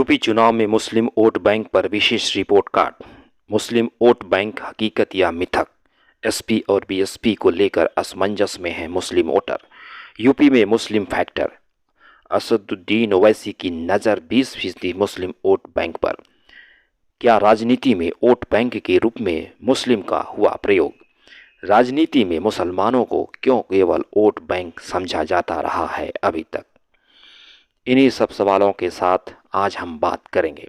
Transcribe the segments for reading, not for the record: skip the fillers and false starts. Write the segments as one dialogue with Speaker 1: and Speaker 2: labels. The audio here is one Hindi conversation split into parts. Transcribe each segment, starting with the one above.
Speaker 1: यूपी चुनाव में मुस्लिम वोट बैंक पर विशेष रिपोर्ट कार्ड। मुस्लिम वोट बैंक हकीकत या मिथक? एसपी और बीएसपी को लेकर असमंजस में है मुस्लिम वोटर। यूपी में मुस्लिम फैक्टर। असदुद्दीन ओवैसी की नज़र 20% मुस्लिम वोट बैंक पर। क्या राजनीति में वोट बैंक के रूप में मुस्लिम का हुआ प्रयोग? राजनीति में मुसलमानों को क्यों केवल वोट बैंक समझा जाता रहा है अभी तक? इन्हीं सब सवालों के साथ आज हम बात करेंगे।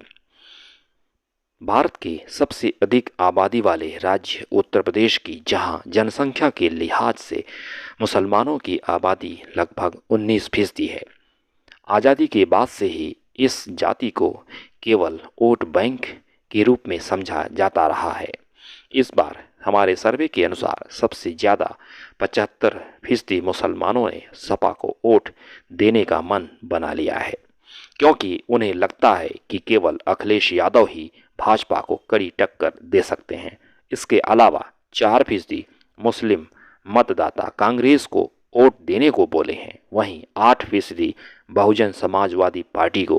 Speaker 1: भारत के सबसे अधिक आबादी वाले राज्य उत्तर प्रदेश की, जहां जनसंख्या के लिहाज से मुसलमानों की आबादी लगभग 19% है। आज़ादी के बाद से ही इस जाति को केवल वोट बैंक के रूप में समझा जाता रहा है। इस बार हमारे सर्वे के अनुसार सबसे ज़्यादा 75% मुसलमानों ने सपा को वोट देने का मन बना लिया है, क्योंकि उन्हें लगता है कि केवल अखिलेश यादव ही भाजपा को कड़ी टक्कर दे सकते हैं। इसके अलावा 4% मुस्लिम मतदाता कांग्रेस को वोट देने को बोले हैं। वहीं 8% बहुजन समाजवादी पार्टी को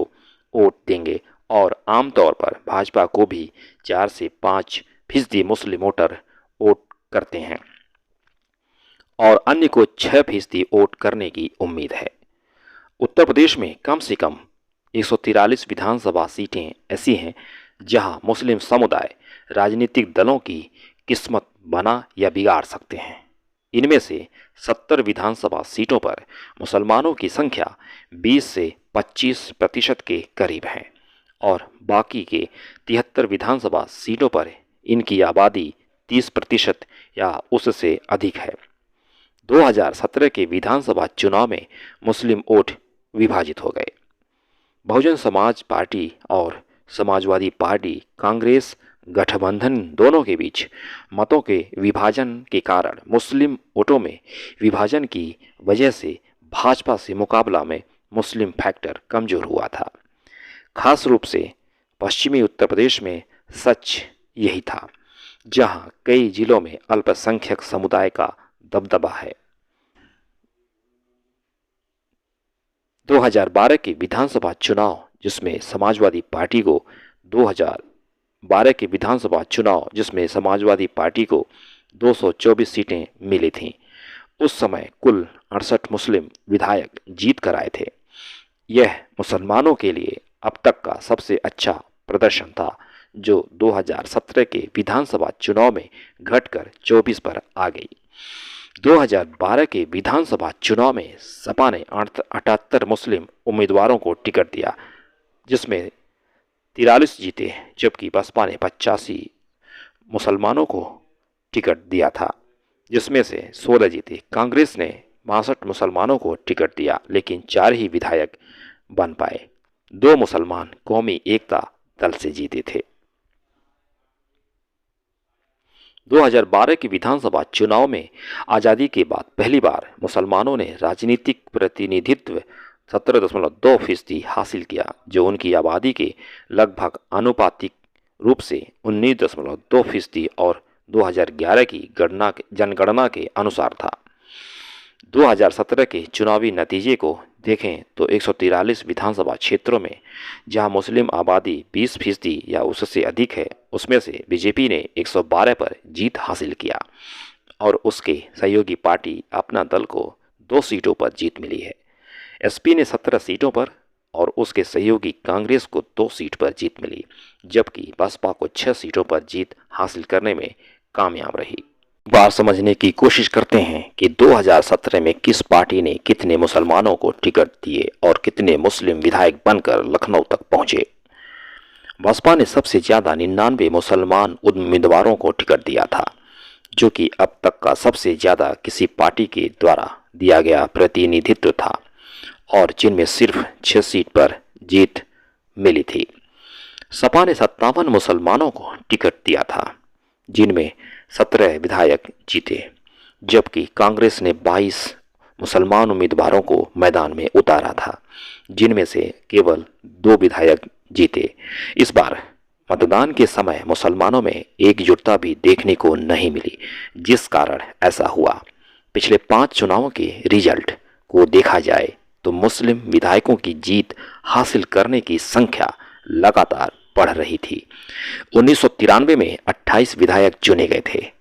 Speaker 1: वोट देंगे और आमतौर पर भाजपा को भी 4 से 5% मुस्लिम वोटर वोट करते हैं और अन्य को 6% वोट करने की उम्मीद है। उत्तर प्रदेश में कम से कम 143 विधानसभा सीटें ऐसी हैं जहां मुस्लिम समुदाय राजनीतिक दलों की किस्मत बना या बिगाड़ सकते हैं। इनमें से 70 विधानसभा सीटों पर मुसलमानों की संख्या 20 से 25% के करीब है और बाकी के 73 विधानसभा सीटों पर इनकी आबादी 30% या उससे अधिक है। 2017 के विधानसभा चुनाव में मुस्लिम वोट विभाजित हो गए। बहुजन समाज पार्टी और समाजवादी पार्टी कांग्रेस गठबंधन दोनों के बीच मतों के विभाजन के कारण मुस्लिम वोटों में विभाजन की वजह से भाजपा से मुकाबला में मुस्लिम फैक्टर कमजोर हुआ था। खास रूप से पश्चिमी उत्तर प्रदेश में सच यही था, जहां कई जिलों में अल्पसंख्यक समुदाय का दबदबा है। 2012 के विधानसभा चुनाव जिसमें समाजवादी पार्टी को 224 सीटें मिली थीं। उस समय कुल 68 मुस्लिम विधायक जीत कर आए थे। यह मुसलमानों के लिए अब तक का सबसे अच्छा प्रदर्शन था, जो 2017 के विधानसभा चुनाव में घटकर 24 पर आ गई। 2012 के विधानसभा चुनाव में सपा ने 78 मुस्लिम उम्मीदवारों को टिकट दिया, जिसमें 43 जीते, जबकि बसपा ने 85 मुसलमानों को टिकट दिया था, जिसमें से 16 जीते। कांग्रेस ने 62 मुसलमानों को टिकट दिया, लेकिन 4 ही विधायक बन पाए। 2 मुसलमान कौमी एकता दल से जीते थे। 2012 के विधानसभा चुनाव में आज़ादी के बाद पहली बार मुसलमानों ने राजनीतिक प्रतिनिधित्व 17.2% हासिल किया, जो उनकी आबादी के लगभग आनुपातिक रूप से 19.2% और 2011 की जनगणना के अनुसार था। 2017 के चुनावी नतीजे को देखें तो 143 विधानसभा क्षेत्रों में जहां मुस्लिम आबादी 20% या उससे अधिक है, उसमें से बीजेपी ने 112 पर जीत हासिल किया और उसके सहयोगी पार्टी अपना दल को 2 सीटों पर जीत मिली है। एसपी ने 17 सीटों पर और उसके सहयोगी कांग्रेस को 2 सीट पर जीत मिली, जबकि बसपा को 6 सीटों पर जीत हासिल करने में कामयाब रही। बार समझने की कोशिश करते हैं कि 2017 में किस पार्टी ने कितने मुसलमानों को टिकट दिए और कितने मुस्लिम विधायक बनकर लखनऊ तक पहुंचे। बसपा ने सबसे ज्यादा 99 मुसलमान उम्मीदवारों को टिकट दिया था, जो कि अब तक का सबसे ज्यादा किसी पार्टी के द्वारा दिया गया प्रतिनिधित्व था और जिनमें सिर्फ 6 सीट पर जीत मिली थी। सपा ने 57 मुसलमानों को टिकट दिया था, जिनमें 17 विधायक जीते, जबकि कांग्रेस ने 22 मुसलमान उम्मीदवारों को मैदान में उतारा था, जिनमें से केवल 2 विधायक जीते। इस बार मतदान के समय मुसलमानों में एकजुटता भी देखने को नहीं मिली, जिस कारण ऐसा हुआ। पिछले 5 चुनावों के रिजल्ट को देखा जाए तो मुस्लिम विधायकों की जीत हासिल करने की संख्या लगातार बढ़ रही थी। 1993 में 28 विधायक चुने गए थे।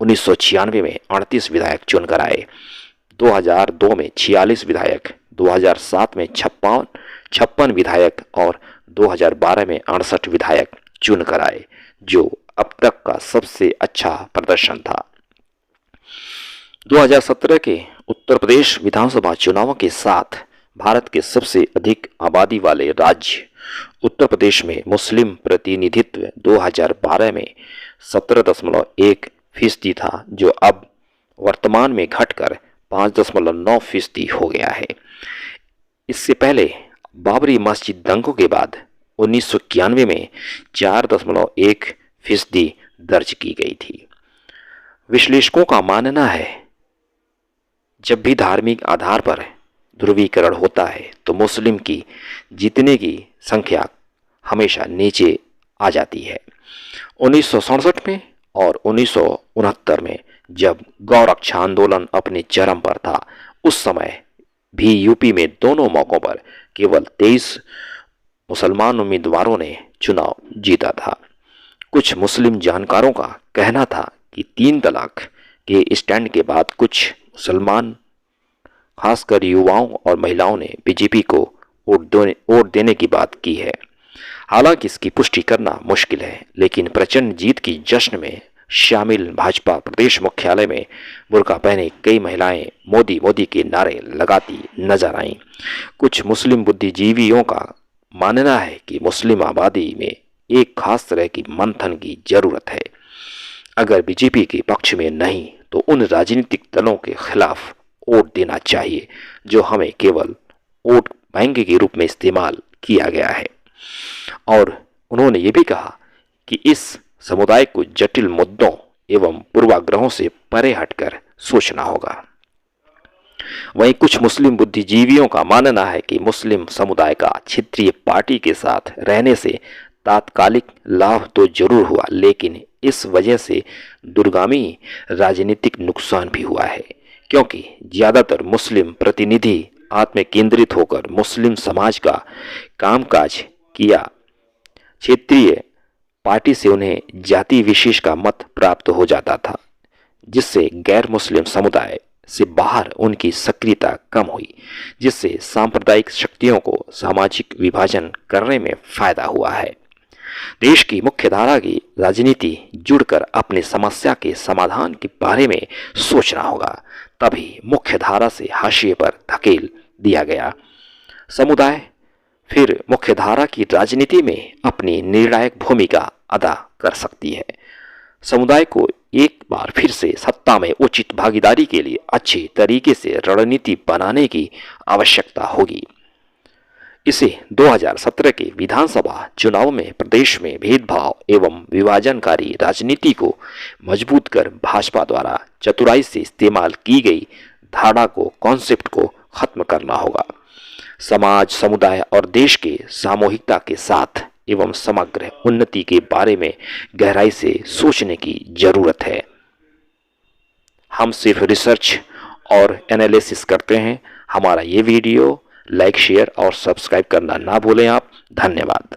Speaker 1: 1996 में 38 विधायक चुनकर आए। 2002 में 46 विधायक, 2007 में 56 विधायक और 2012 में 68 विधायक चुनकर आए, जो अब तक का सबसे अच्छा प्रदर्शन था। 2017 के उत्तर प्रदेश विधानसभा चुनावों के साथ भारत के सबसे अधिक आबादी वाले राज्य उत्तर प्रदेश में मुस्लिम प्रतिनिधित्व 2012 में 17.1% था, जो अब वर्तमान में घटकर 5.9% हो गया है। इससे पहले बाबरी मस्जिद दंगों के बाद 1991 में 4.1% दर्ज की गई थी। विश्लेषकों का मानना है, जब भी धार्मिक आधार पर ध्रुवीकरण होता है तो मुस्लिम की जीतने की संख्या हमेशा नीचे आ जाती है। 1967 में और 1969 में जब गौरक्षा आंदोलन अपने चरम पर था, उस समय भी यूपी में दोनों मौकों पर केवल 23 मुसलमान उम्मीदवारों ने चुनाव जीता था। कुछ मुस्लिम जानकारों का कहना था कि 3 तलाक के स्टैंड के बाद कुछ मुसलमान, खासकर युवाओं और महिलाओं ने बीजेपी को वोट देने की बात की है। हालांकि इसकी पुष्टि करना मुश्किल है, लेकिन प्रचंड जीत की जश्न में शामिल भाजपा प्रदेश मुख्यालय में बुर्का पहने कई महिलाएं मोदी मोदी के नारे लगाती नजर आईं। कुछ मुस्लिम बुद्धिजीवियों का मानना है कि मुस्लिम आबादी में एक खास तरह की मंथन की जरूरत है। अगर बीजेपी के पक्ष में नहीं तो उन राजनीतिक दलों के खिलाफ वोट देना चाहिए जो हमें केवल वोट बैंक के रूप में इस्तेमाल किया गया है। और उन्होंने ये भी कहा कि इस समुदाय को जटिल मुद्दों एवं पूर्वाग्रहों से परे हटकर सोचना होगा। वहीं कुछ मुस्लिम बुद्धिजीवियों का मानना है कि मुस्लिम समुदाय का क्षेत्रीय पार्टी के साथ रहने से तात्कालिक लाभ तो जरूर हुआ, लेकिन इस वजह से दूरगामी राजनीतिक नुकसान भी हुआ है, क्योंकि ज्यादातर मुस्लिम प्रतिनिधि आत्म केंद्रित होकर मुस्लिम समाज का कामकाज किया। क्षेत्रीय पार्टी से उन्हें जाति विशेष का मत प्राप्त हो जाता था, जिससे गैर मुस्लिम समुदाय से बाहर उनकी सक्रियता कम हुई, जिससे सांप्रदायिक शक्तियों को सामाजिक विभाजन करने में फायदा हुआ है। देश की मुख्य धारा की राजनीति जुड़कर अपनी समस्या के समाधान के बारे में सोचना होगा, तभी मुख्य धारा से हाशिए पर धकेल दिया गया समुदाय फिर मुख्य धारा की राजनीति में अपनी निर्णायक भूमिका अदा कर सकती है। समुदाय को एक बार फिर से सत्ता में उचित भागीदारी के लिए अच्छे तरीके से रणनीति बनाने की आवश्यकता होगी। इसे 2017 के विधानसभा चुनाव में प्रदेश में भेदभाव एवं विभाजनकारी राजनीति को मजबूत कर भाजपा द्वारा चतुराई से इस्तेमाल की गई धारणा को, कॉन्सेप्ट को खत्म करना होगा। समाज, समुदाय और देश के सामूहिकता के साथ एवं समग्र उन्नति के बारे में गहराई से सोचने की जरूरत है। हम सिर्फ रिसर्च और एनालिसिस करते हैं। हमारा ये वीडियो लाइक, शेयर और सब्सक्राइब करना ना भूलें आप। धन्यवाद।